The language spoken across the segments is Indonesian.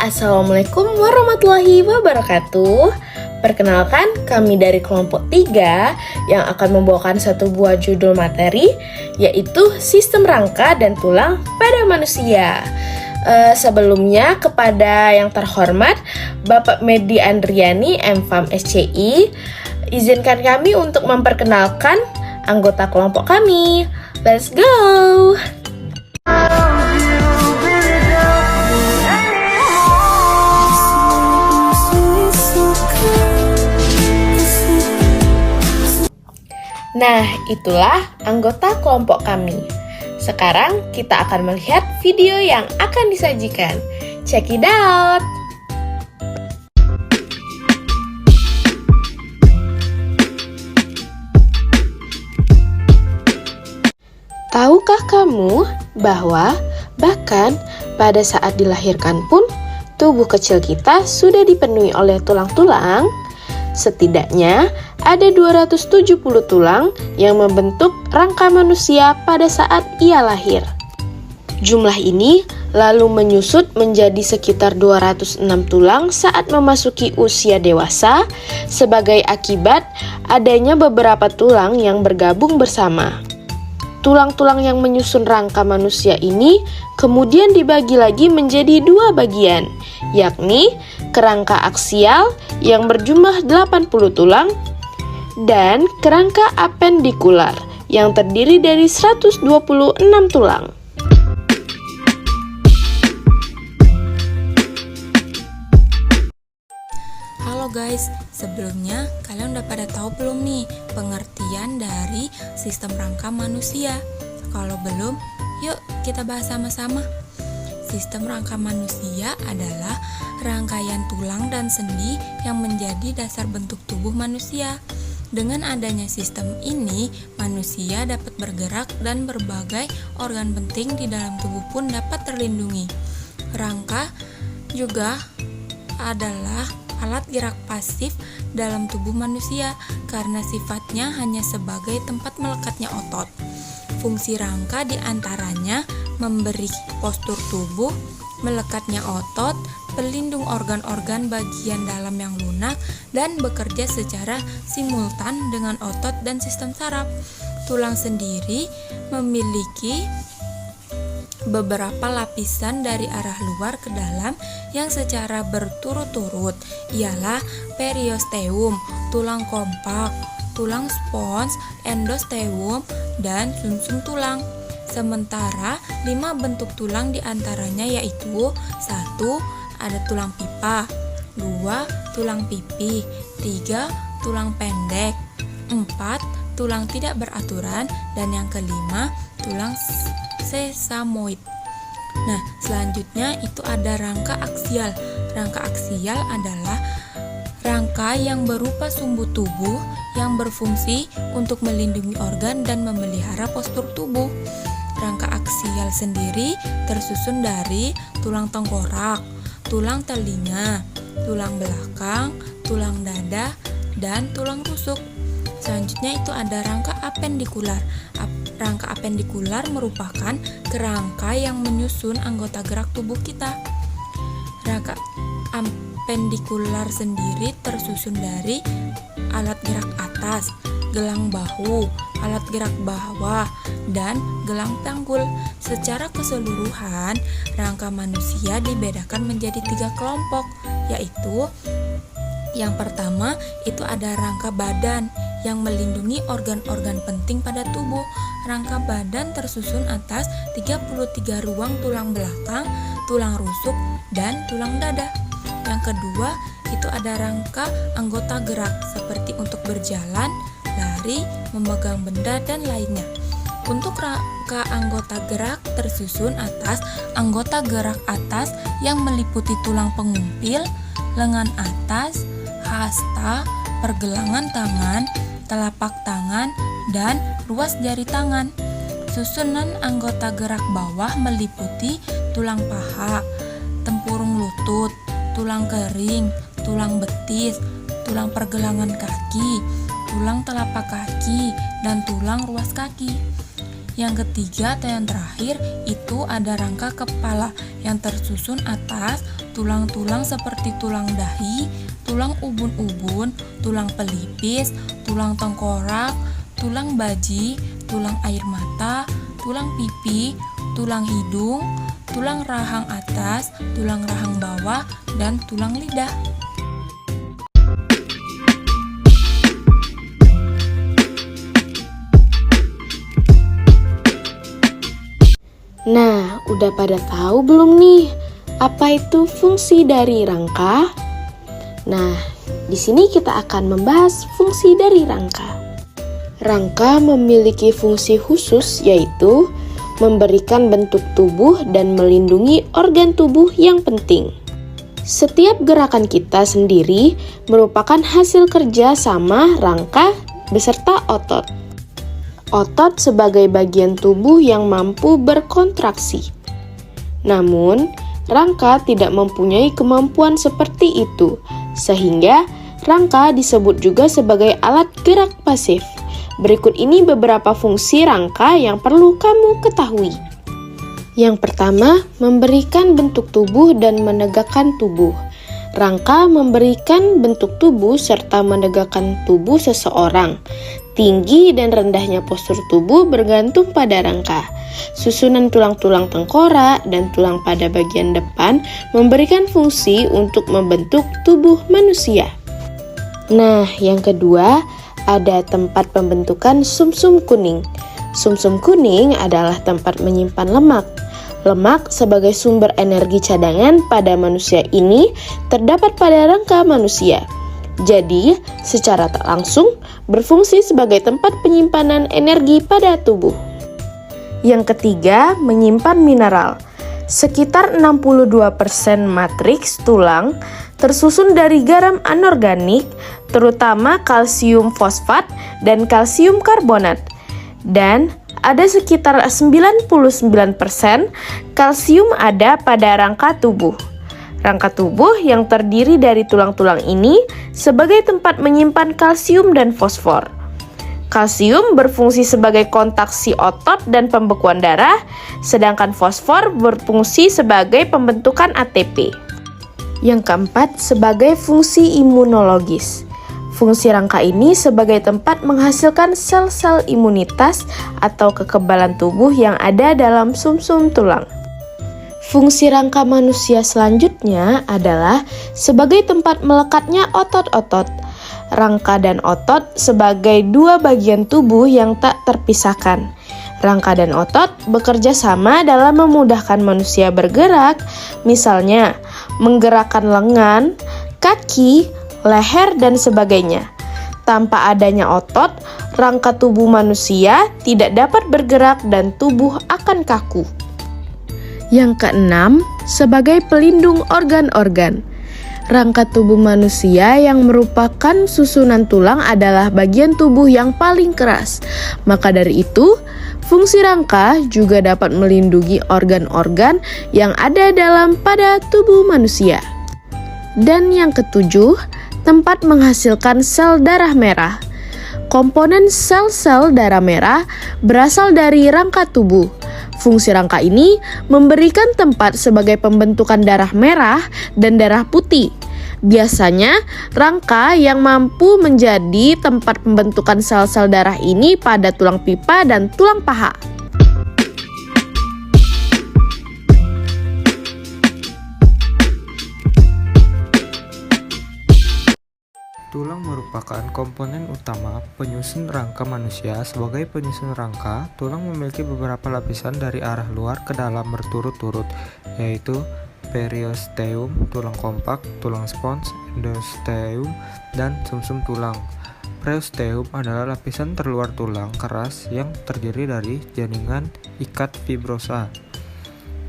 Assalamualaikum warahmatullahi wabarakatuh. Perkenalkan, kami dari kelompok 3 yang akan membawakan satu buah judul materi, yaitu Sistem Rangka dan Tulang pada Manusia. Sebelumnya, kepada yang terhormat Bapak Medi Andriani, MFAM SCI, izinkan kami untuk memperkenalkan anggota kelompok kami. Let's go! Nah, itulah anggota kelompok kami. Sekarang kita akan melihat video yang akan disajikan. Check it out! Tahukah kamu bahwa bahkan pada saat dilahirkan pun tubuh kecil kita sudah dipenuhi oleh tulang-tulang? Setidaknya ada 270 tulang yang membentuk rangka manusia pada saat ia lahir. Jumlah ini lalu menyusut menjadi sekitar 206 tulang saat memasuki usia dewasa sebagai akibat adanya beberapa tulang yang bergabung bersama. Tulang-tulang yang menyusun rangka manusia ini kemudian dibagi lagi menjadi dua bagian, yakni kerangka aksial yang berjumlah 80 tulang dan kerangka apendikular yang terdiri dari 126 tulang. Halo guys, sebelumnya kalian udah pada tahu belum nih pengertian dari sistem rangka manusia? Kalau belum, yuk kita bahas sama-sama. Sistem rangka manusia adalah rangkaian tulang dan sendi yang menjadi dasar bentuk tubuh manusia. Dengan adanya sistem ini, manusia dapat bergerak dan berbagai organ penting di dalam tubuh pun dapat terlindungi. Rangka juga adalah alat gerak pasif dalam tubuh manusia karena sifatnya hanya sebagai tempat melekatnya otot. Fungsi rangka diantaranya memberi postur tubuh, melekatnya otot, pelindung organ-organ bagian dalam yang lunak, dan bekerja secara simultan dengan otot dan sistem saraf. Tulang sendiri memiliki beberapa lapisan dari arah luar ke dalam yang secara berturut-turut ialah periosteum, tulang kompak, tulang spons, endosteum, dan sumsum tulang. Sementara 5 bentuk tulang diantaranya yaitu 1. Ada tulang pipa, 2. Tulang pipi, 3. Tulang pendek, 4. Tulang tidak beraturan, dan yang kelima tulang sesamoid. Nah, selanjutnya itu ada rangka aksial. Rangka aksial adalah rangka yang berupa sumbu tubuh yang berfungsi untuk melindungi organ dan memelihara postur tubuh. Rangka aksial sendiri tersusun dari tulang tengkorak, tulang telinga, tulang belakang, tulang dada, dan tulang rusuk. Selanjutnya itu ada rangka apendikular. Rangka apendikular merupakan kerangka yang menyusun anggota gerak tubuh kita. Rangka apendikular sendiri tersusun dari alat gerak atas, gelang bahu, alat gerak bawah, dan gelang panggul. Secara keseluruhan, rangka manusia dibedakan menjadi 3 kelompok, yaitu yang pertama itu ada rangka badan yang melindungi organ-organ penting pada tubuh. Rangka badan tersusun atas 33 ruang tulang belakang, tulang rusuk, dan tulang dada. Yang kedua, itu ada rangka anggota gerak seperti untuk berjalan, lari, memegang benda, dan lainnya. Untuk rangka anggota gerak tersusun atas anggota gerak atas yang meliputi tulang pengumpil, lengan atas, hasta, pergelangan tangan, telapak tangan, dan ruas jari tangan. Susunan anggota gerak bawah meliputi tulang paha, tempurung lutut, tulang kering, tulang betis, tulang pergelangan kaki, tulang telapak kaki, dan tulang ruas kaki. Yang ketiga atau yang terakhir itu ada rangka kepala yang tersusun atas Tulang-tulang seperti tulang dahi, tulang ubun-ubun, tulang pelipis, tulang tengkorak, tulang baji, tulang air mata, tulang pipi, tulang hidung, tulang rahang atas, tulang rahang bawah, dan tulang lidah. Nah, udah pada tahu belum nih apa itu fungsi dari rangka? Nah, di sini kita akan membahas fungsi dari rangka. Rangka memiliki fungsi khusus yaitu memberikan bentuk tubuh dan melindungi organ tubuh yang penting. Setiap gerakan kita sendiri merupakan hasil kerja sama rangka beserta otot. Otot sebagai bagian tubuh yang mampu berkontraksi. Namun, rangka tidak mempunyai kemampuan seperti itu, sehingga rangka disebut juga sebagai alat gerak pasif. Berikut ini beberapa fungsi rangka yang perlu kamu ketahui. Yang pertama, memberikan bentuk tubuh dan menegakkan tubuh. Rangka memberikan bentuk tubuh serta menegakkan tubuh seseorang. Tinggi dan rendahnya postur tubuh bergantung pada rangka. Susunan tulang-tulang tengkorak dan tulang pada bagian depan memberikan fungsi untuk membentuk tubuh manusia. Nah, yang kedua, ada tempat pembentukan sumsum kuning. Sumsum kuning adalah tempat menyimpan lemak. Lemak sebagai sumber energi cadangan pada manusia ini terdapat pada rangka manusia. Jadi, secara tak langsung berfungsi sebagai tempat penyimpanan energi pada tubuh. Yang ketiga, menyimpan mineral. Sekitar 62% matriks tulang tersusun dari garam anorganik, terutama kalsium fosfat dan kalsium karbonat. Dan ada sekitar 99% kalsium ada pada rangka tubuh. Rangka tubuh yang terdiri dari tulang-tulang ini sebagai tempat menyimpan kalsium dan fosfor. Kalsium berfungsi sebagai kontraksi otot dan pembekuan darah, sedangkan fosfor berfungsi sebagai pembentukan ATP. Yang keempat, sebagai fungsi imunologis. Fungsi rangka ini sebagai tempat menghasilkan sel-sel imunitas atau kekebalan tubuh yang ada dalam sumsum tulang. Fungsi rangka manusia selanjutnya adalah sebagai tempat melekatnya otot-otot. Rangka dan otot sebagai dua bagian tubuh yang tak terpisahkan. Rangka dan otot bekerja sama dalam memudahkan manusia bergerak, misalnya menggerakkan lengan, kaki, leher, dan sebagainya. Tanpa adanya otot, rangka tubuh manusia tidak dapat bergerak dan tubuh akan kaku. Yang keenam, sebagai pelindung organ-organ. Rangka tubuh manusia yang merupakan susunan tulang adalah bagian tubuh yang paling keras. Maka dari itu, fungsi rangka juga dapat melindungi organ-organ yang ada dalam pada tubuh manusia. Dan yang ketujuh, tempat menghasilkan sel darah merah. Komponen sel-sel darah merah berasal dari rangka tubuh. Fungsi rangka ini memberikan tempat sebagai pembentukan darah merah dan darah putih. Biasanya, rangka yang mampu menjadi tempat pembentukan sel-sel darah ini pada tulang pipa dan tulang paha. Tulang merupakan komponen utama penyusun rangka manusia. Sebagai penyusun rangka, tulang memiliki beberapa lapisan dari arah luar ke dalam berturut-turut, yaitu periosteum, tulang kompak, tulang spons, endosteum, dan sumsum tulang. Periosteum adalah lapisan terluar tulang keras yang terdiri dari jaringan ikat fibrosa.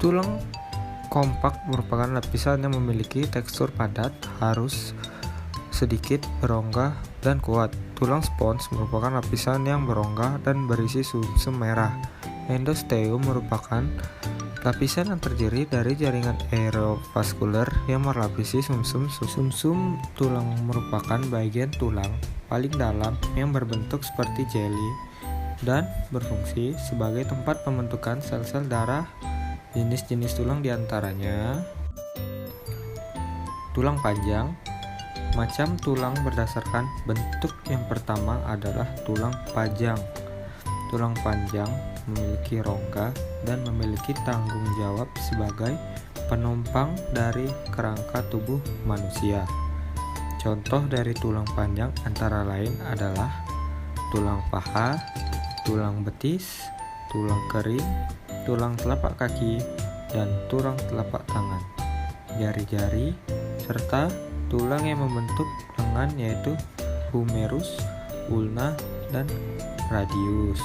Tulang kompak merupakan lapisan yang memiliki tekstur padat, halus, sedikit berongga dan kuat. Tulang spons merupakan lapisan yang berongga dan berisi sumsum merah. Endosteum merupakan lapisan yang terdiri dari jaringan aerovaskuler yang melapisi sumsum. Sumsum tulang merupakan bagian tulang paling dalam yang berbentuk seperti jeli dan berfungsi sebagai tempat pembentukan sel-sel darah. Jenis-jenis tulang diantaranya Tulang panjang. Macam tulang berdasarkan bentuk yang pertama adalah tulang pajang. Tulang panjang memiliki rongga dan memiliki tanggung jawab sebagai penopang dari kerangka tubuh manusia. Contoh dari tulang panjang antara lain adalah tulang paha, tulang betis, tulang kering, tulang telapak kaki, dan tulang telapak tangan, jari-jari, serta tulang yang membentuk lengan yaitu humerus, ulna, dan radius.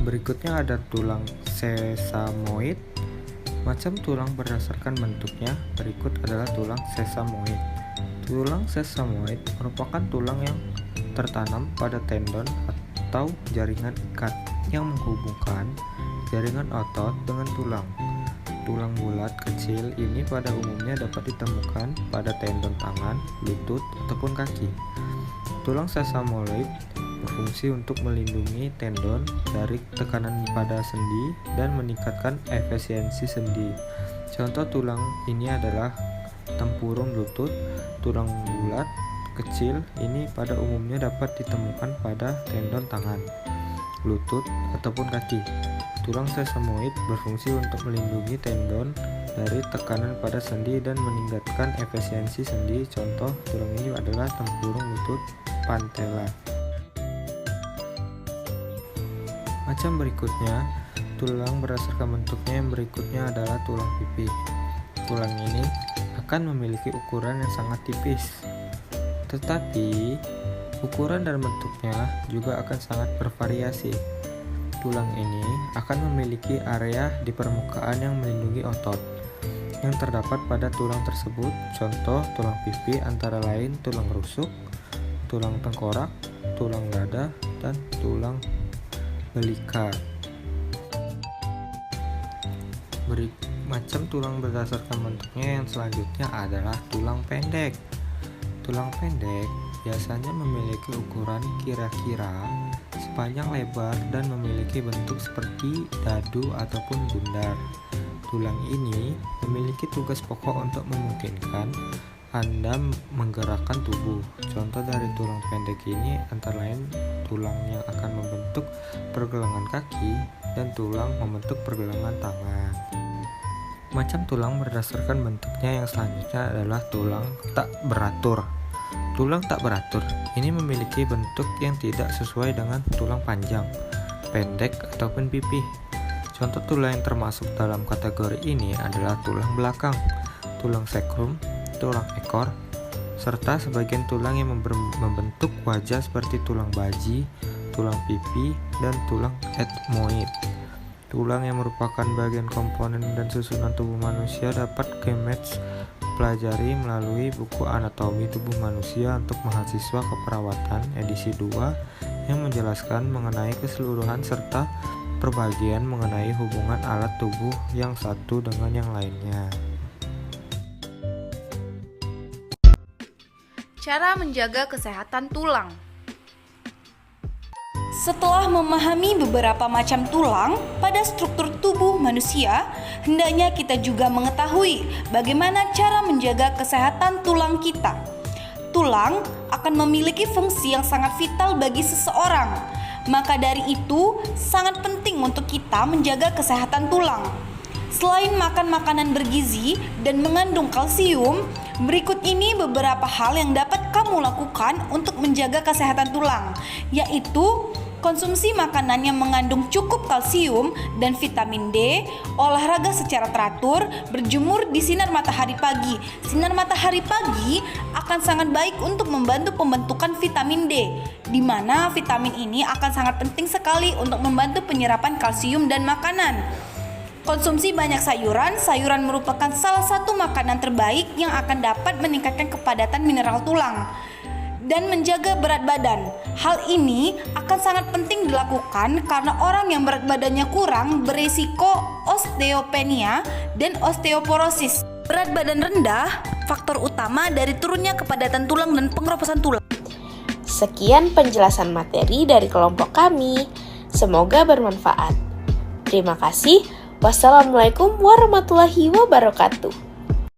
Berikutnya ada tulang sesamoid. Macam tulang berdasarkan bentuknya berikut adalah tulang sesamoid. Tulang sesamoid merupakan tulang yang tertanam pada tendon atau jaringan ikat yang menghubungkan jaringan otot dengan tulang. Tulang bulat kecil ini pada umumnya dapat ditemukan pada tendon tangan, lutut, ataupun kaki. Tulang sesamoid berfungsi untuk melindungi tendon dari tekanan pada sendi dan meningkatkan efisiensi sendi. Contoh tulang ini adalah tempurung lutut. Tulang bulat kecil ini pada umumnya dapat ditemukan pada tendon tangan, lutut, ataupun kaki. Tulang sesamoid berfungsi untuk melindungi tendon dari tekanan pada sendi dan meningkatkan efisiensi sendi. Contoh tulang ini adalah tempurung lutut, patella. Macam berikutnya, tulang berdasarkan bentuknya yang berikutnya adalah tulang pipi. Tulang ini akan memiliki ukuran yang sangat tipis, tetapi ukuran dan bentuknya juga akan sangat bervariasi. Tulang ini akan memiliki area di permukaan yang melindungi otot yang terdapat pada tulang tersebut. Contoh tulang pipi antara lain tulang rusuk, tulang tengkorak, tulang dada, dan tulang belika. Macam tulang berdasarkan bentuknya yang selanjutnya adalah tulang pendek. Tulang pendek biasanya memiliki ukuran kira-kira sepanjang lebar dan memiliki bentuk seperti dadu ataupun bundar. Tulang ini memiliki tugas pokok untuk memungkinkan Anda menggerakkan tubuh. Contoh dari tulang pendek ini antara lain tulang yang akan membentuk pergelangan kaki dan tulang membentuk pergelangan tangan. Macam tulang berdasarkan bentuknya yang selanjutnya adalah tulang tak beratur. Tulang tak beratur ini memiliki bentuk yang tidak sesuai dengan tulang panjang, pendek, ataupun pipih. Contoh tulang yang termasuk dalam kategori ini adalah tulang belakang, tulang sekrum, tulang ekor, serta sebagian tulang yang membentuk wajah seperti tulang baji, tulang pipi, dan tulang ethmoid. Tulang yang merupakan bagian komponen dan susunan tubuh manusia dapat Kemetz pelajari melalui buku Anatomi Tubuh Manusia untuk mahasiswa keperawatan edisi 2 yang menjelaskan mengenai keseluruhan serta perbagian mengenai hubungan alat tubuh yang satu dengan yang lainnya. Cara menjaga kesehatan tulang. Setelah memahami beberapa macam tulang pada struktur tubuh manusia, hendaknya kita juga mengetahui bagaimana cara menjaga kesehatan tulang kita. Tulang akan memiliki fungsi yang sangat vital bagi seseorang. Maka dari itu, sangat penting untuk kita menjaga kesehatan tulang. Selain makan makanan bergizi dan mengandung kalsium, berikut ini beberapa hal yang dapat kamu lakukan untuk menjaga kesehatan tulang, yaitu konsumsi makanan yang mengandung cukup kalsium dan vitamin D, olahraga secara teratur, berjemur di sinar matahari pagi. Sinar matahari pagi akan sangat baik untuk membantu pembentukan vitamin D, di mana vitamin ini akan sangat penting sekali untuk membantu penyerapan kalsium dan makanan. Konsumsi banyak sayuran. Sayuran merupakan salah satu makanan terbaik yang akan dapat meningkatkan kepadatan mineral tulang dan menjaga berat badan. Hal ini akan sangat penting dilakukan karena orang yang berat badannya kurang berisiko osteopenia dan osteoporosis. Berat badan rendah faktor utama dari turunnya kepadatan tulang dan pengeroposan tulang. Sekian penjelasan materi dari kelompok kami. Semoga bermanfaat. Terima kasih. Wassalamualaikum warahmatullahi wabarakatuh.